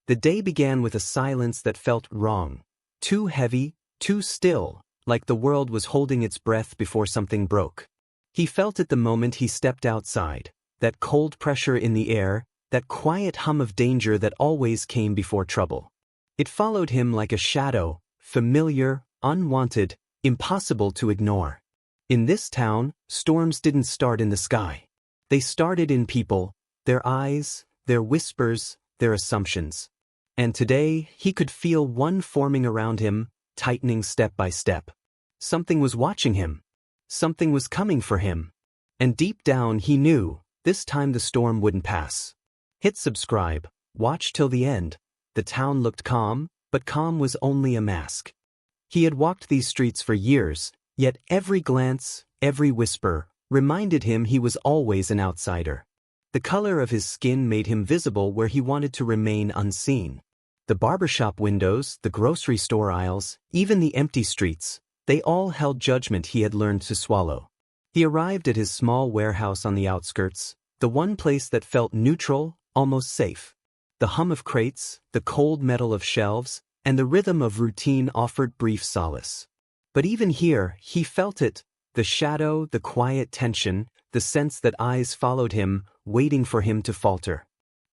The day began with a silence that felt wrong. Too heavy, too still, like the world was holding its breath before something broke. He felt it the moment he stepped outside, that cold pressure in the air, that quiet hum of danger that always came before trouble. It followed him like a shadow, familiar, unwanted, impossible to ignore. In this town, storms didn't start in the sky. They started in people, their eyes, their whispers, their assumptions. And today, he could feel one forming around him, tightening step by step. Something was watching him. Something was coming for him. And deep down he knew, this time the storm wouldn't pass. Hit subscribe, watch till the end. The town looked calm, but calm was only a mask. He had walked these streets for years, yet every glance, every whisper, reminded him he was always an outsider. The color of his skin made him visible where he wanted to remain unseen. The barbershop windows, the grocery store aisles, even the empty streets, they all held judgment he had learned to swallow. He arrived at his small warehouse on the outskirts, the one place that felt neutral, almost safe. The hum of crates, the cold metal of shelves, and the rhythm of routine offered brief solace. But even here, he felt it, the shadow, the quiet tension, the sense that eyes followed him, waiting for him to falter.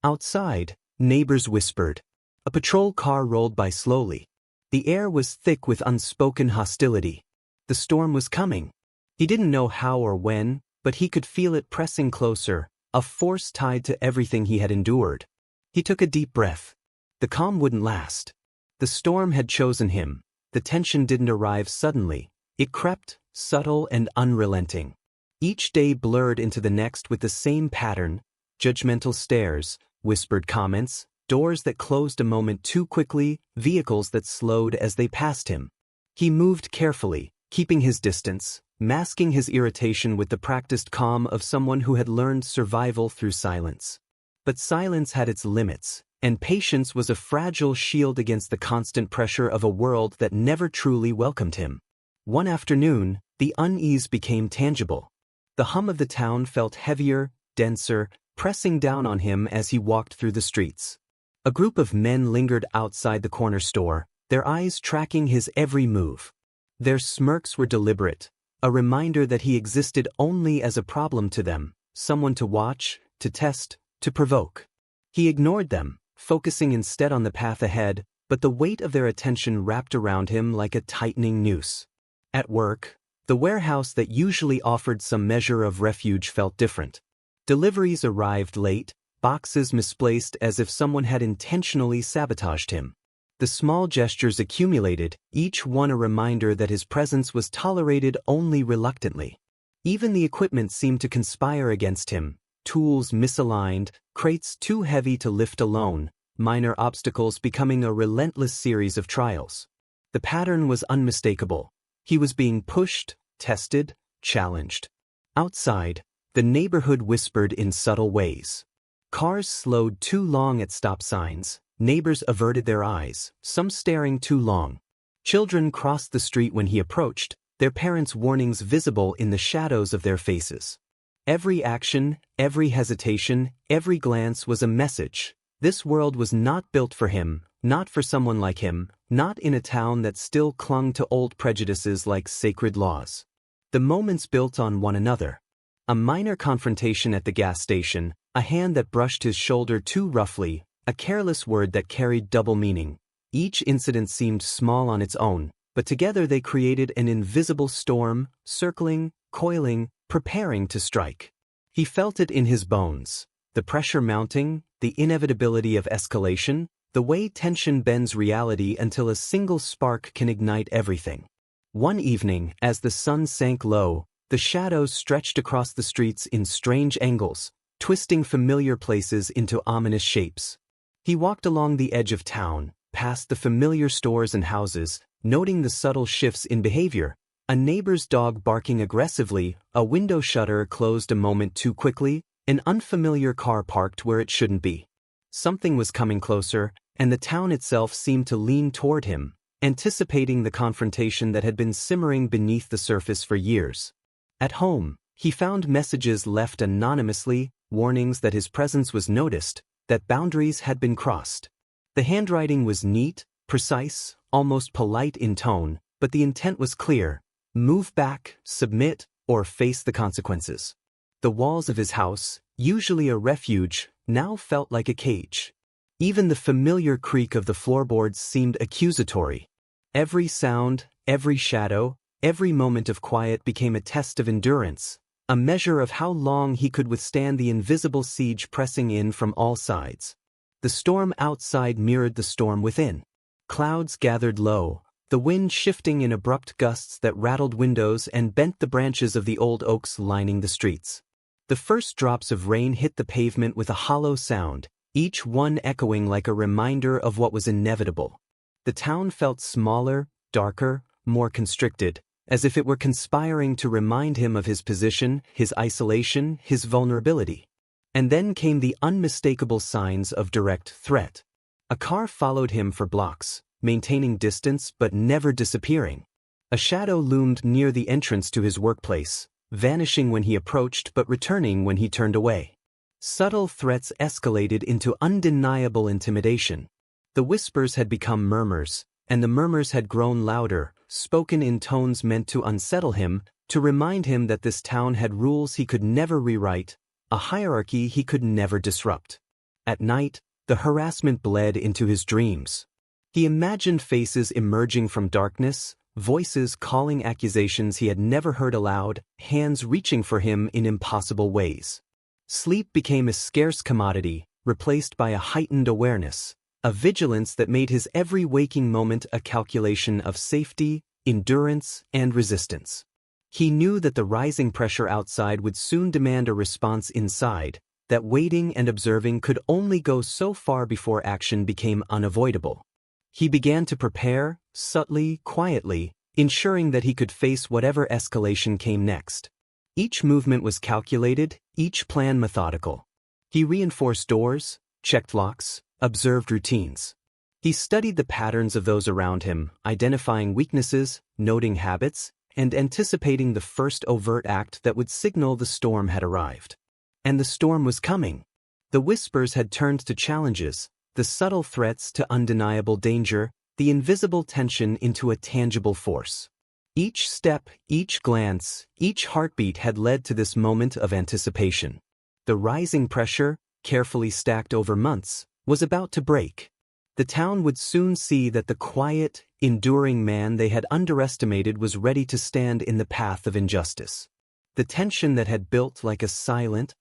Outside, neighbors whispered. A patrol car rolled by slowly. The air was thick with unspoken hostility. The storm was coming. He didn't know how or when, but he could feel it pressing closer, a force tied to everything he had endured. He took a deep breath. The calm wouldn't last. The storm had chosen him. The tension didn't arrive suddenly. It crept, subtle and unrelenting. Each day blurred into the next with the same pattern: judgmental stares, whispered comments, doors that closed a moment too quickly, vehicles that slowed as they passed him. He moved carefully, keeping his distance, masking his irritation with the practiced calm of someone who had learned survival through silence. But silence had its limits, and patience was a fragile shield against the constant pressure of a world that never truly welcomed him. One afternoon, the unease became tangible. The hum of the town felt heavier, denser, pressing down on him as he walked through the streets. A group of men lingered outside the corner store, their eyes tracking his every move. Their smirks were deliberate, a reminder that he existed only as a problem to them, someone to watch, to test, to provoke. He ignored them, focusing instead on the path ahead, but the weight of their attention wrapped around him like a tightening noose. At work, the warehouse that usually offered some measure of refuge felt different. Deliveries arrived late, boxes misplaced as if someone had intentionally sabotaged him. The small gestures accumulated, each one a reminder that his presence was tolerated only reluctantly. Even the equipment seemed to conspire against him, tools misaligned, crates too heavy to lift alone, minor obstacles becoming a relentless series of trials. The pattern was unmistakable. He was being pushed, tested, challenged. Outside, the neighborhood whispered in subtle ways. Cars slowed too long at stop signs, neighbors averted their eyes, some staring too long. Children crossed the street when he approached, their parents' warnings visible in the shadows of their faces. Every action, every hesitation, every glance was a message. This world was not built for him, not for someone like him, not in a town that still clung to old prejudices like sacred laws. The moments built on one another. A minor confrontation at the gas station, a hand that brushed his shoulder too roughly, a careless word that carried double meaning. Each incident seemed small on its own, but together they created an invisible storm, circling, coiling, preparing to strike. He felt it in his bones, the pressure mounting, the inevitability of escalation, the way tension bends reality until a single spark can ignite everything. One evening, as the sun sank low, the shadows stretched across the streets in strange angles, twisting familiar places into ominous shapes. He walked along the edge of town, past the familiar stores and houses, noting the subtle shifts in behavior. A neighbor's dog barking aggressively, a window shutter closed a moment too quickly, an unfamiliar car parked where it shouldn't be. Something was coming closer, and the town itself seemed to lean toward him, anticipating the confrontation that had been simmering beneath the surface for years. At home, he found messages left anonymously, warnings that his presence was noticed, that boundaries had been crossed. The handwriting was neat, precise, almost polite in tone, but the intent was clear: move back, submit, or face the consequences. The walls of his house, usually a refuge, now felt like a cage. Even the familiar creak of the floorboards seemed accusatory. Every sound, every shadow, every moment of quiet became a test of endurance, a measure of how long he could withstand the invisible siege pressing in from all sides. The storm outside mirrored the storm within. Clouds gathered low, the wind shifting in abrupt gusts that rattled windows and bent the branches of the old oaks lining the streets. The first drops of rain hit the pavement with a hollow sound, each one echoing like a reminder of what was inevitable. The town felt smaller, darker, more constricted, as if it were conspiring to remind him of his position, his isolation, his vulnerability. And then came the unmistakable signs of direct threat. A car followed him for blocks, maintaining distance but never disappearing. A shadow loomed near the entrance to his workplace, vanishing when he approached but returning when he turned away. Subtle threats escalated into undeniable intimidation. The whispers had become murmurs, and the murmurs had grown louder, spoken in tones meant to unsettle him, to remind him that this town had rules he could never rewrite, a hierarchy he could never disrupt. At night, the harassment bled into his dreams. He imagined faces emerging from darkness, voices calling accusations he had never heard aloud, hands reaching for him in impossible ways. Sleep became a scarce commodity, replaced by a heightened awareness, a vigilance that made his every waking moment a calculation of safety, endurance, and resistance. He knew that the rising pressure outside would soon demand a response inside, that waiting and observing could only go so far before action became unavoidable. He began to prepare, subtly, quietly, ensuring that he could face whatever escalation came next. Each movement was calculated, each plan methodical. He reinforced doors, checked locks, observed routines. He studied the patterns of those around him, identifying weaknesses, noting habits, and anticipating the first overt act that would signal the storm had arrived. And the storm was coming. The whispers had turned to challenges, the subtle threats to undeniable danger, the invisible tension into a tangible force. Each step, each glance, each heartbeat had led to this moment of anticipation. The rising pressure, carefully stacked over months, was about to break. The town would soon see that the quiet, enduring man they had underestimated was ready to stand in the path of injustice. The tension that had built like a silent,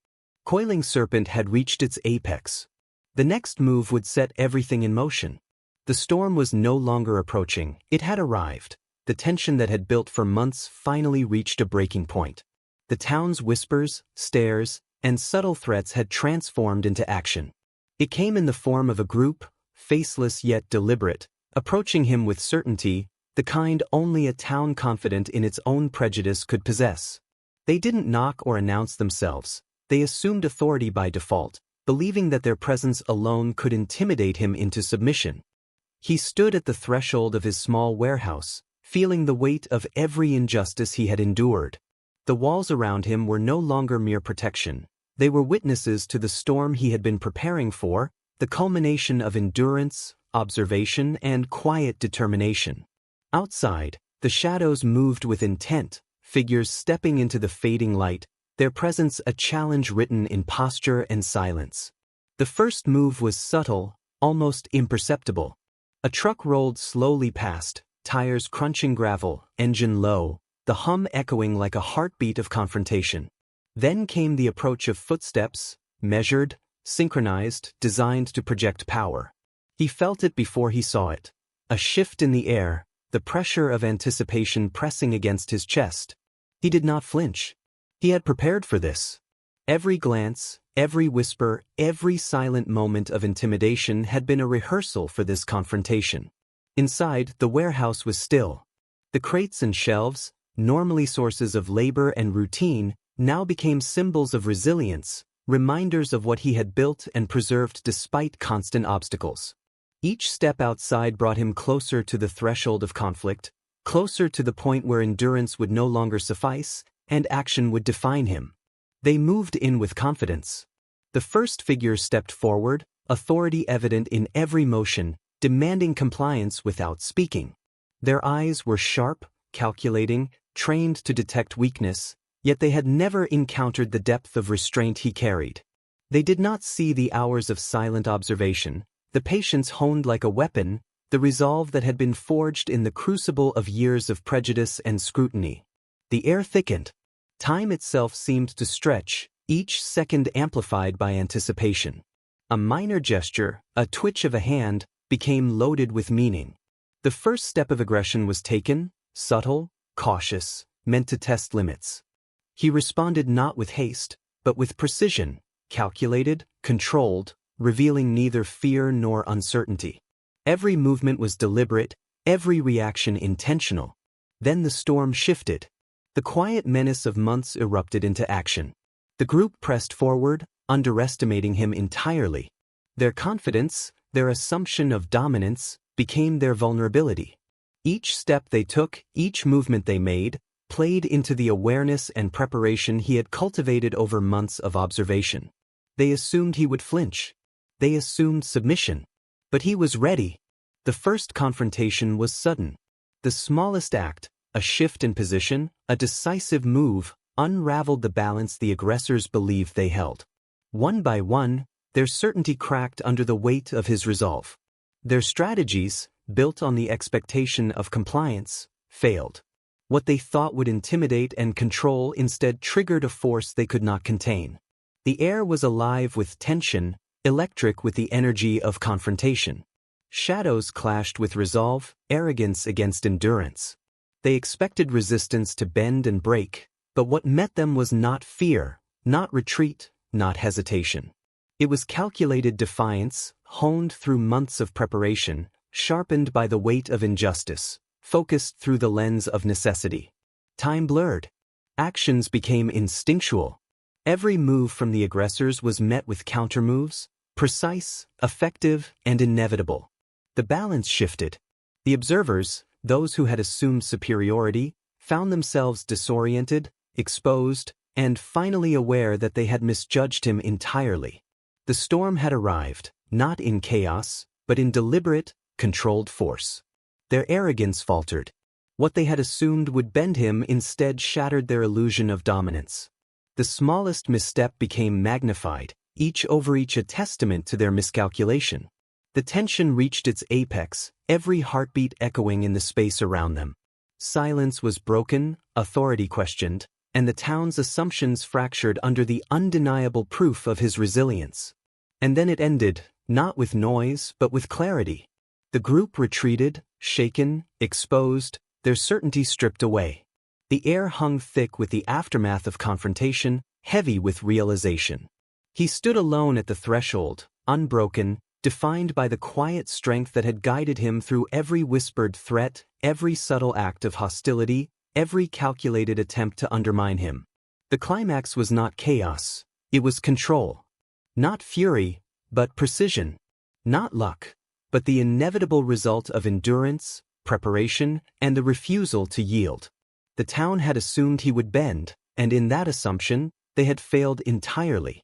coiling serpent had reached its apex. The next move would set everything in motion. The storm was no longer approaching, it had arrived. The tension that had built for months finally reached a breaking point. The town's whispers, stares, and subtle threats had transformed into action. It came in the form of a group, faceless yet deliberate, approaching him with certainty, the kind only a town confident in its own prejudice could possess. They didn't knock or announce themselves, they assumed authority by default, believing that their presence alone could intimidate him into submission. He stood at the threshold of his small warehouse, feeling the weight of every injustice he had endured. The walls around him were no longer mere protection. They were witnesses to the storm he had been preparing for, the culmination of endurance, observation, and quiet determination. Outside, the shadows moved with intent, figures stepping into the fading light, their presence a challenge written in posture and silence. The first move was subtle, almost imperceptible. A truck rolled slowly past, tires crunching gravel, engine low, the hum echoing like a heartbeat of confrontation. Then came the approach of footsteps, measured, synchronized, designed to project power. He felt it before he saw it. A shift in the air, the pressure of anticipation pressing against his chest. He did not flinch. He had prepared for this. Every glance, every whisper, every silent moment of intimidation had been a rehearsal for this confrontation. Inside, the warehouse was still. The crates and shelves, normally sources of labor and routine, now became symbols of resilience, reminders of what he had built and preserved despite constant obstacles. Each step outside brought him closer to the threshold of conflict, closer to the point where endurance would no longer suffice, and action would define him. They moved in with confidence. The first figure stepped forward, authority evident in every motion, demanding compliance without speaking. Their eyes were sharp, calculating, trained to detect weakness, yet they had never encountered the depth of restraint he carried. They did not see the hours of silent observation, the patience honed like a weapon, the resolve that had been forged in the crucible of years of prejudice and scrutiny. The air thickened. Time itself seemed to stretch, each second amplified by anticipation. A minor gesture, a twitch of a hand, became loaded with meaning. The first step of aggression was taken, subtle, cautious, meant to test limits. He responded not with haste, but with precision, calculated, controlled, revealing neither fear nor uncertainty. Every movement was deliberate, every reaction intentional. Then the storm shifted. The quiet menace of months erupted into action. The group pressed forward, underestimating him entirely. Their confidence, their assumption of dominance, became their vulnerability. Each step they took, each movement they made, played into the awareness and preparation he had cultivated over months of observation. They assumed he would flinch. They assumed submission. But he was ready. The first confrontation was sudden. The smallest act, a shift in position, a decisive move, unraveled the balance the aggressors believed they held. One by one, their certainty cracked under the weight of his resolve. Their strategies, built on the expectation of compliance, failed. What they thought would intimidate and control instead triggered a force they could not contain. The air was alive with tension, electric with the energy of confrontation. Shadows clashed with resolve, arrogance against endurance. They expected resistance to bend and break, but what met them was not fear, not retreat, not hesitation. It was calculated defiance, honed through months of preparation, sharpened by the weight of injustice, focused through the lens of necessity. Time blurred. Actions became instinctual. Every move from the aggressors was met with countermoves, precise, effective, and inevitable. The balance shifted. The observers, those who had assumed superiority, found themselves disoriented, exposed, and finally aware that they had misjudged him entirely. The storm had arrived, not in chaos, but in deliberate, controlled force. Their arrogance faltered. What they had assumed would bend him instead shattered their illusion of dominance. The smallest misstep became magnified, each overreach a testament to their miscalculation. The tension reached its apex, every heartbeat echoing in the space around them. Silence was broken, authority questioned, and the town's assumptions fractured under the undeniable proof of his resilience. And then it ended, not with noise, but with clarity. The group retreated, shaken, exposed, their certainty stripped away. The air hung thick with the aftermath of confrontation, heavy with realization. He stood alone at the threshold, unbroken, defined by the quiet strength that had guided him through every whispered threat, every subtle act of hostility, every calculated attempt to undermine him. The climax was not chaos, it was control. Not fury, but precision. Not luck, but the inevitable result of endurance, preparation, and the refusal to yield. The town had assumed he would bend, and in that assumption, they had failed entirely.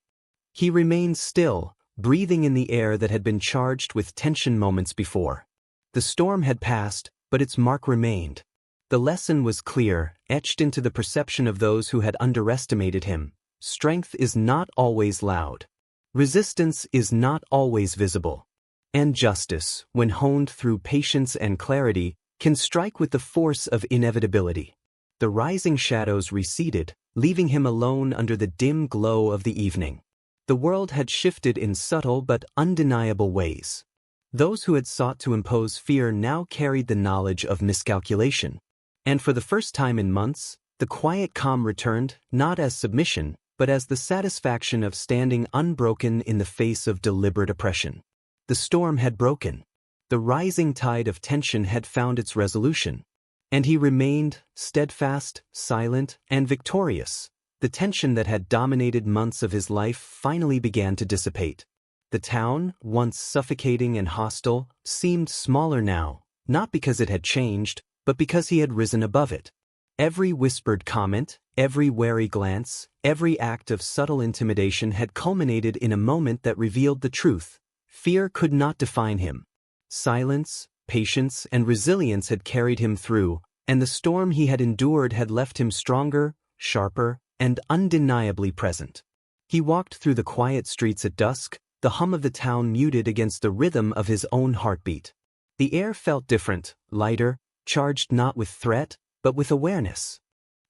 He remained still, breathing in the air that had been charged with tension moments before. The storm had passed, but its mark remained. The lesson was clear, etched into the perception of those who had underestimated him. Strength is not always loud. Resistance is not always visible. And justice, when honed through patience and clarity, can strike with the force of inevitability. The rising shadows receded, leaving him alone under the dim glow of the evening. The world had shifted in subtle but undeniable ways. Those who had sought to impose fear now carried the knowledge of miscalculation. And for the first time in months, the quiet calm returned, not as submission, but as the satisfaction of standing unbroken in the face of deliberate oppression. The storm had broken. The rising tide of tension had found its resolution. And he remained, steadfast, silent, and victorious. The tension that had dominated months of his life finally began to dissipate. The town, once suffocating and hostile, seemed smaller now, not because it had changed, but because he had risen above it. Every whispered comment, every wary glance, every act of subtle intimidation had culminated in a moment that revealed the truth. Fear could not define him. Silence, patience, and resilience had carried him through, and the storm he had endured had left him stronger, sharper, and undeniably present. He walked through the quiet streets at dusk, the hum of the town muted against the rhythm of his own heartbeat. The air felt different, lighter, charged not with threat, but with awareness.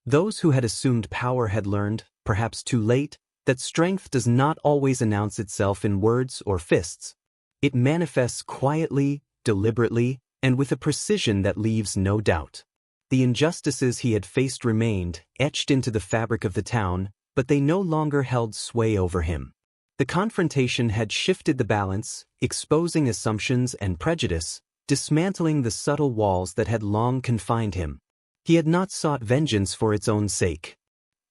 Those who had assumed power had learned, perhaps too late, that strength does not always announce itself in words or fists. It manifests quietly, deliberately, and with a precision that leaves no doubt. The injustices he had faced remained, etched into the fabric of the town, but they no longer held sway over him. The confrontation had shifted the balance, exposing assumptions and prejudice, dismantling the subtle walls that had long confined him. He had not sought vengeance for its own sake.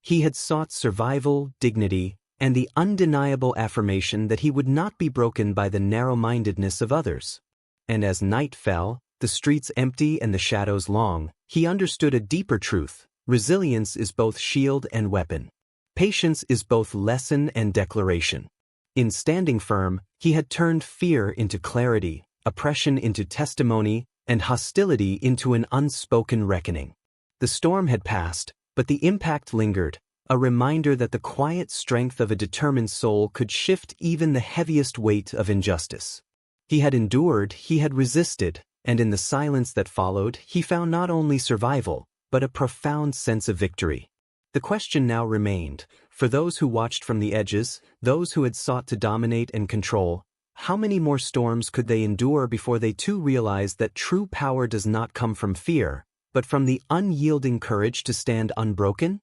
He had sought survival, dignity, and the undeniable affirmation that he would not be broken by the narrow-mindedness of others. And as night fell, the streets empty and the shadows long, he understood a deeper truth: resilience is both shield and weapon. Patience is both lesson and declaration. In standing firm, he had turned fear into clarity, oppression into testimony, and hostility into an unspoken reckoning. The storm had passed, but the impact lingered, a reminder that the quiet strength of a determined soul could shift even the heaviest weight of injustice. He had endured, he had resisted, and in the silence that followed, he found not only survival, but a profound sense of victory. The question now remained, for those who watched from the edges, those who had sought to dominate and control, how many more storms could they endure before they too realized that true power does not come from fear, but from the unyielding courage to stand unbroken?